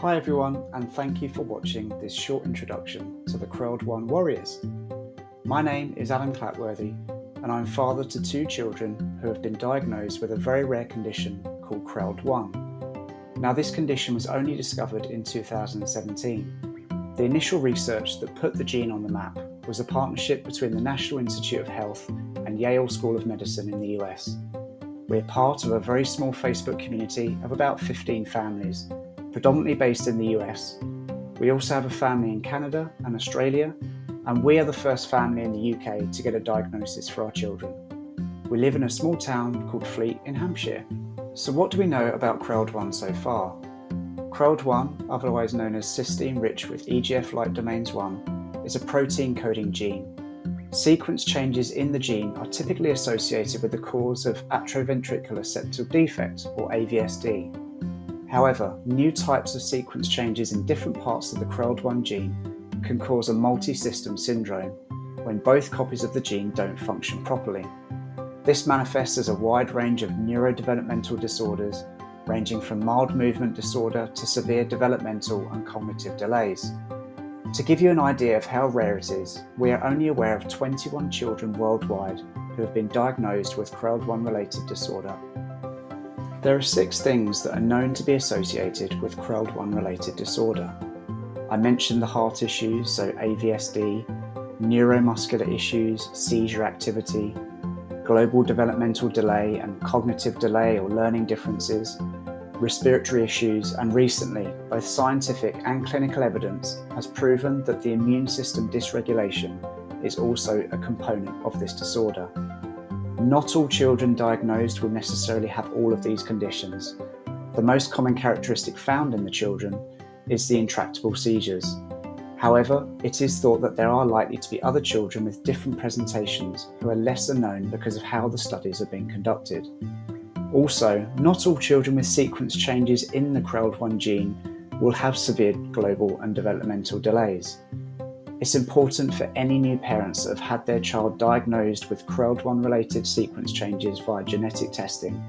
Hi everyone, and thank you for watching this short introduction to the CRELD1 Warriors. My name is Clatworthy, and I'm father to two children who have been diagnosed with a very rare condition called CRELD1. Now, this condition was only discovered in 2017. The initial research that put the gene on the map was a partnership between the National Institute of Health and Yale School of Medicine in the US. We're part of a very small Facebook community of about 15 families, predominantly based in the US. We also have a family in Canada and Australia, and we are the first family in the UK to get a diagnosis for our children. We live in a small town called Fleet in Hampshire. So what do we know about CRELD1 so far? CRELD1, otherwise known as cysteine rich with EGF-like domains 1, is a protein coding gene. Sequence changes in the gene are typically associated with the cause of atrioventricular septal defect, or AVSD. However, new types of sequence changes in different parts of the CRELD1 gene can cause a multi-system syndrome when both copies of the gene don't function properly. This manifests as a wide range of neurodevelopmental disorders, ranging from mild movement disorder to severe developmental and cognitive delays. To give you an idea of how rare it is, we are only aware of 21 children worldwide who have been diagnosed with CRELD1-related disorder. There are 6 things that are known to be associated with CRELD1-related disorder. I mentioned the heart issues, so AVSD, neuromuscular issues, seizure activity, global developmental delay and cognitive delay or learning differences, respiratory issues, and recently, both scientific and clinical evidence has proven that the immune system dysregulation is also a component of this disorder. Not all children diagnosed will necessarily have all of these conditions. The most common characteristic found in the children is the intractable seizures. However, it is thought that there are likely to be other children with different presentations who are lesser known because of how the studies are being conducted. Also, not all children with sequence changes in the CRELD1 gene will have severe global and developmental delays. It's important for any new parents that have had their child diagnosed with CRELD1-related sequence changes via genetic testing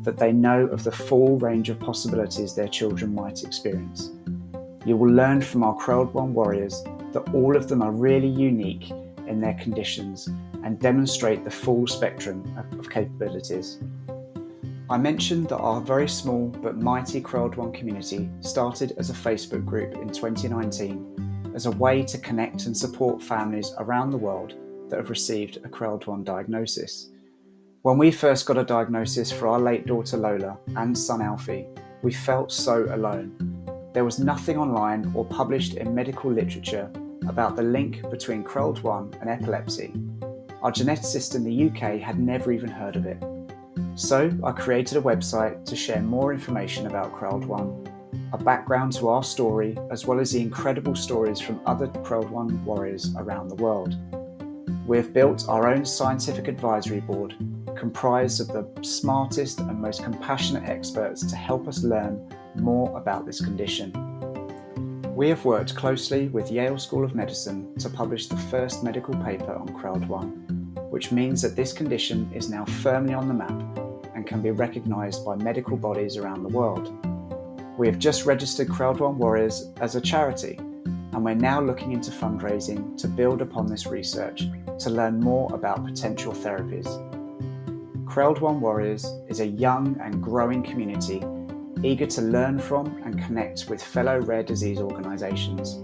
that they know of the full range of possibilities their children might experience. You will learn from our CRELD1 warriors that all of them are really unique in their conditions and demonstrate the full spectrum of capabilities. I mentioned that our very small but mighty CRELD1 community started as a Facebook group in 2019 as a way to connect and support families around the world that have received a CRELD1 diagnosis. When we first got a diagnosis for our late daughter Lola and son Alfie, we felt so alone. There was nothing online or published in medical literature about the link between CRELD1 and epilepsy. Our geneticist in the UK had never even heard of it. So I created a website to share more information about CRELD1, a background to our story, as well as the incredible stories from other CRELD1 warriors around the world. We have built our own scientific advisory board, comprised of the smartest and most compassionate experts to help us learn more about this condition. We have worked closely with Yale School of Medicine to publish the first medical paper on CRELD1, which means that this condition is now firmly on the map and can be recognised by medical bodies around the world. We have just registered CRELD1 Warriors as a charity, and we're now looking into fundraising to build upon this research to learn more about potential therapies. CRELD1 Warriors is a young and growing community eager to learn from and connect with fellow rare disease organisations.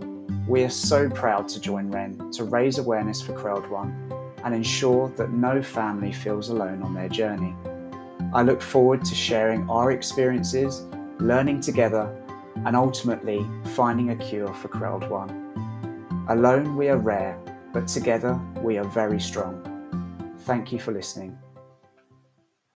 We are so proud to join REN to raise awareness for CRELD1 and ensure that no family feels alone on their journey. I look forward to sharing our experiences, learning together, and ultimately finding a cure for CRELD1. Alone we are rare, but together we are very strong. Thank you for listening.